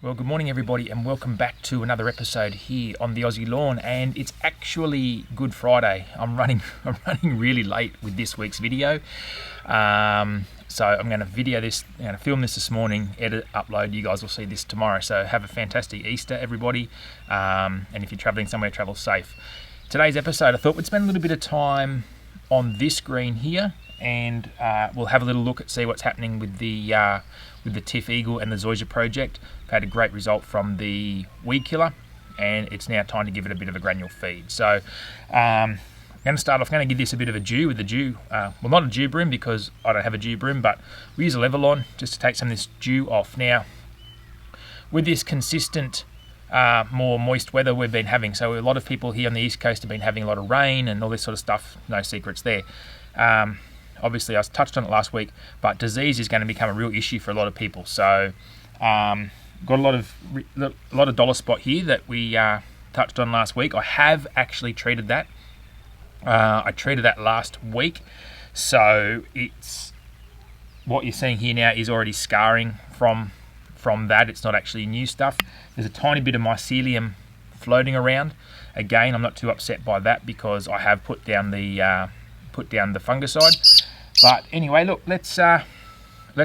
Well, good morning everybody and welcome back to another episode here on the Aussie Lawn, and it's actually Good Friday. I'm running really late with this week's video. So I'm going to film this morning, edit, upload. You guys will see this tomorrow. So have a fantastic Easter, everybody. And if you're traveling somewhere, travel safe. Today's episode, I thought we'd spend a little bit of time on this green here, and we'll have a little look at see what's happening with the Tiff Eagle and the Zoysia project. I've had a great result from the weed killer, and it's now time to give it a bit of a granule feed. So I'm going to start off, going to give this a bit of a dew with the dew, well, not a dew broom because I don't have a dew broom, but we use a Levelon just to take some of this dew off. Now, with this consistent more moist weather we've been having, so a lot of people here on the East Coast have been having a lot of rain and all this sort of stuff, no secrets there. Obviously, I touched on it last week, but disease is going to become a real issue for a lot of people. So, got a lot of dollar spot here that we touched on last week. I have actually treated that. I treated that last week, so it's what you're seeing here now is already scarring from that. It's not actually new stuff. There's a tiny bit of mycelium floating around. Again, I'm not too upset by that because I have put down the fungicide. But anyway, look, let's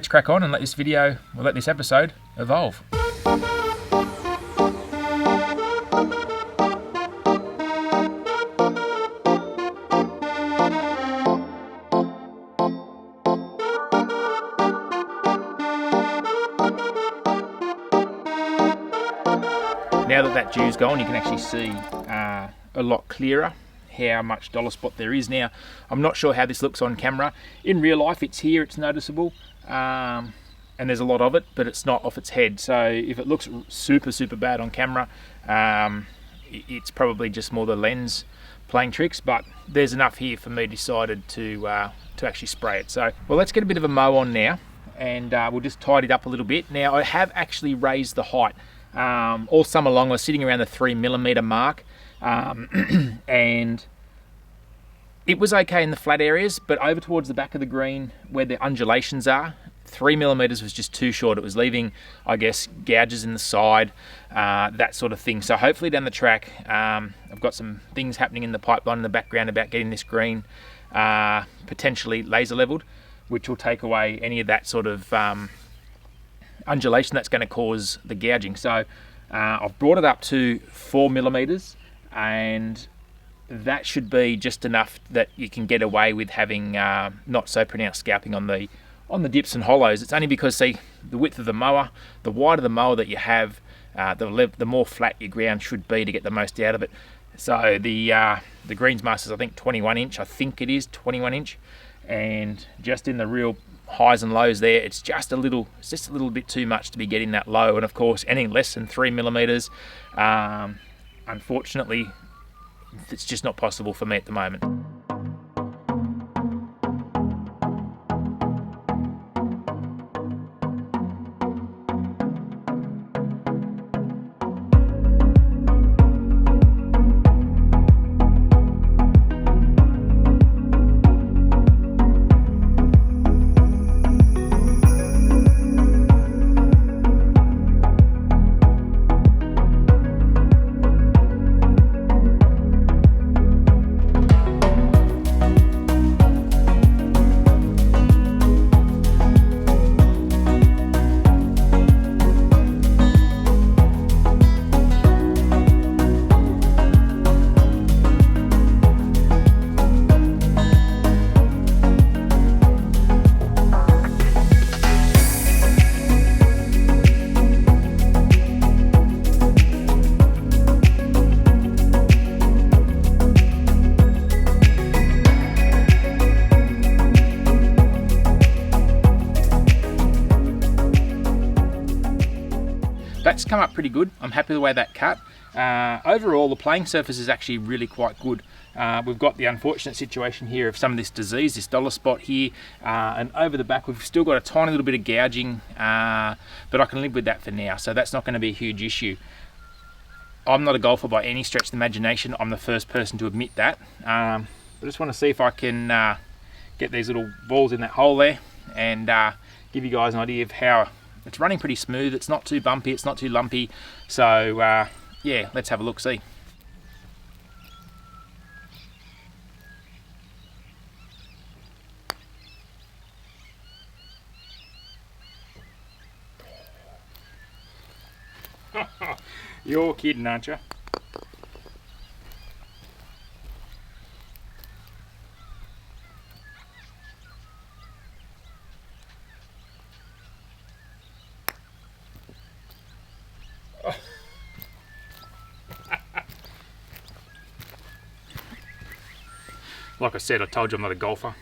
crack on and let this episode evolve. Now that dew's gone, you can actually see a lot clearer how much dollar spot there is. Now, I'm not sure how this looks on camera. In real life, it's here, it's noticeable, and there's a lot of it, but it's not off its head. So if it looks super bad on camera, it's probably just more the lens playing tricks, but there's enough here for me decided to actually spray it. So, well, let's get a bit of a mow on now, and we'll just tidy it up a little bit. Now, I have actually raised the height. All summer long, I was sitting around the 3mm mark, and it was okay in the flat areas, but over towards the back of the green where the undulations are, 3mm was just too short. It was leaving, I guess, gouges in the side, that sort of thing. So hopefully down the track, I've got some things happening in the pipeline in the background about getting this green potentially laser leveled, which will take away any of that sort of undulation that's going to cause the gouging. So I've brought it up to 4mm, and that should be just enough that you can get away with having not so pronounced scalping on the dips and hollows. It's only because, see, the width of the mower, the wider the mower that you have, the more flat your ground should be to get the most out of it. So the Greensmaster's, I think 21 inch, and just in the real highs and lows there, it's just a little bit too much to be getting that low. And of course, anything less than 3mm, unfortunately, it's just not possible for me at the moment. That's come up pretty good. I'm happy with the way that cut. Overall, the playing surface is actually really quite good. We've got the unfortunate situation here of some of this disease, this dollar spot here, and over the back we've still got a tiny little bit of gouging, but I can live with that for now, so that's not going to be a huge issue. I'm not a golfer by any stretch of the imagination. I'm the first person to admit that. I just want to see if I can get these little balls in that hole there and give you guys an idea of how it's running pretty smooth. It's not too bumpy, it's not too lumpy. So yeah, let's have a look, see. You're kidding, aren't you? Like I said, I told you I'm not a golfer.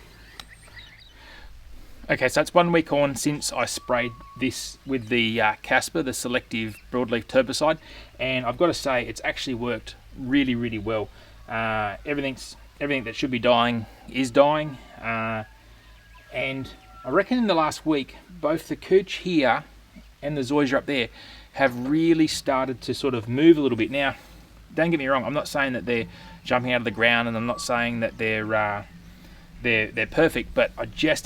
Okay, so it's 1 week on since I sprayed this with the Casper, the selective broadleaf herbicide, and I've got to say it's actually worked really, really well. Everything that should be dying is dying, and I reckon in the last week, both the cooch here and the zoysia up there have really started to sort of move a little bit. Now, don't get me wrong, I'm not saying that they're jumping out of the ground, and I'm not saying that they're perfect, but I just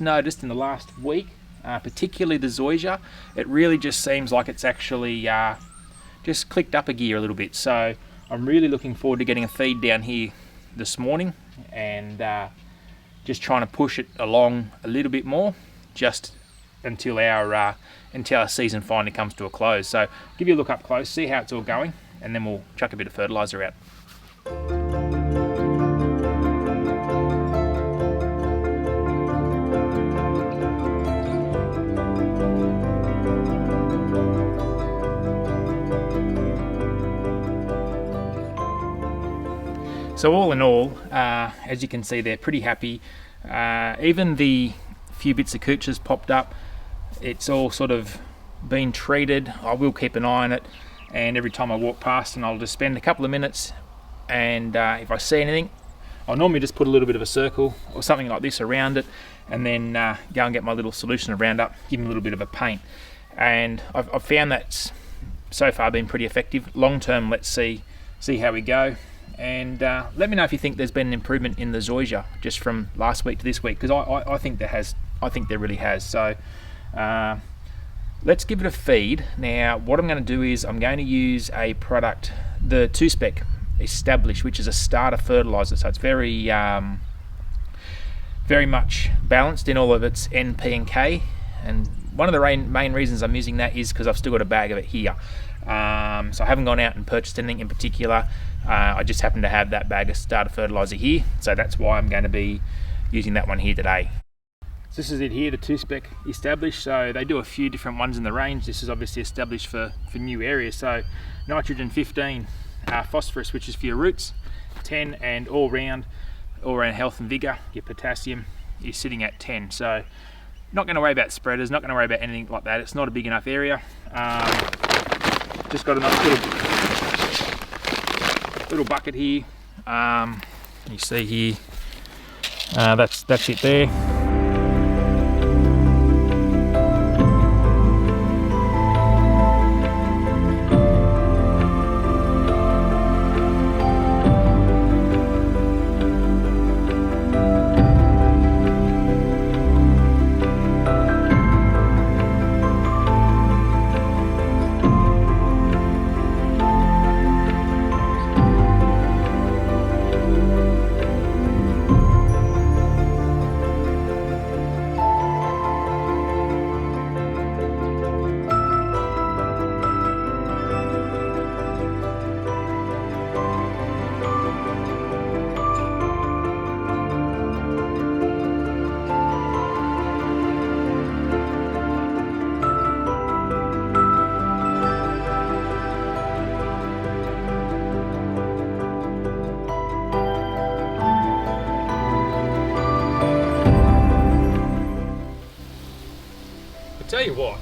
noticed in the last week, particularly the zoysia, it really just seems like it's actually just clicked up a gear a little bit. So I'm really looking forward to getting a feed down here this morning and just trying to push it along a little bit more, just until our season finally comes to a close. So give you a look up close, see how it's all going, and then we'll chuck a bit of fertilizer out. So all in all, as you can see, they're pretty happy. Even the few bits of cooch has popped up. It's all sort of been treated. I will keep an eye on it, and every time I walk past, and I'll just spend a couple of minutes, and if I see anything, I'll normally just put a little bit of a circle or something like this around it, and then go and get my little solution of Roundup, give them a little bit of a paint. And I've found that's so far been pretty effective. Long term, let's see how we go. And let me know if you think there's been an improvement in the zoysia just from last week to this week, because I think there has. I think there really has. So let's give it a feed. Now, what I'm going to do is I'm going to use a product, the 2-spec Established, which is a starter fertilizer. So it's very much balanced in all of its N, P and K. And one of the main reasons I'm using that is because I've still got a bag of it here. So I haven't gone out and purchased anything in particular. I just happen to have that bag of starter fertilizer here, so that's why I'm going to be using that one here today. So this is it here, the 2-spec Established. So they do a few different ones in the range. This is obviously established for new areas. So nitrogen 15, phosphorus, which is for your roots, 10, and all round health and vigor. Your potassium is sitting at 10. So not going to worry about spreaders, not going to worry about anything like that. It's not a big enough area. Just got a nice little bucket here. You see here, that's it there. Tell you what,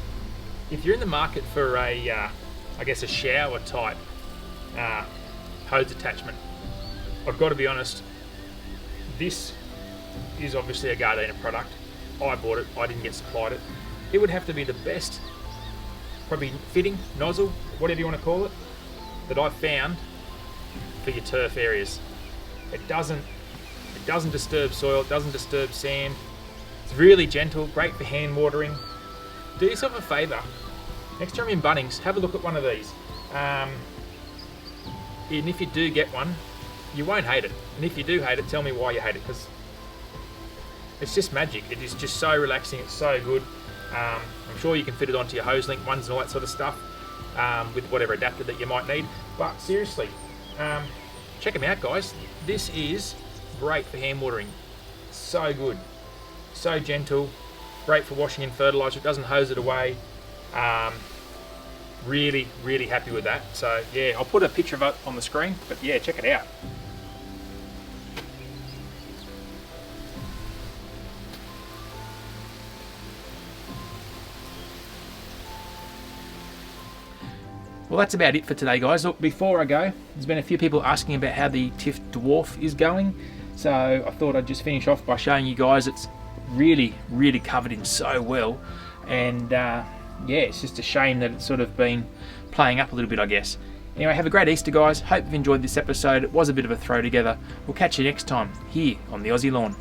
if you're in the market for a, I guess a shower type hose attachment, I've got to be honest, this is obviously a Gardena product. I bought it, I didn't get supplied it. It would have to be the best, probably fitting, nozzle, whatever you want to call it, that I've found for your turf areas. It doesn't disturb soil, it doesn't disturb sand. It's really gentle, great for hand watering. do yourself a favour. Next time you're in Bunnings, have a look at one of these. And if you do get one, you won't hate it. And if you do hate it, tell me why you hate it, because it's just magic. It is just so relaxing. It's so good. I'm sure you can fit it onto your hose link ones and all that sort of stuff with whatever adapter that you might need. But seriously, check them out, guys. This is great for hand watering. So good. So gentle. Great for washing in fertilizer. It doesn't hose it away. Really, really happy with that. So yeah, I'll put a picture of it on the screen, but yeah, check it out. Well, that's about it for today, guys. Look, before I go, there's been a few people asking about how the Tiff Dwarf is going. So I thought I'd just finish off by showing you guys it's really, really covered in so well. And yeah, it's just a shame that it's sort of been playing up a little bit, I guess. Anyway, have a great Easter, guys. Hope you've enjoyed this episode. It was a bit of a throw together. We'll catch you next time here on the Aussie Lawn.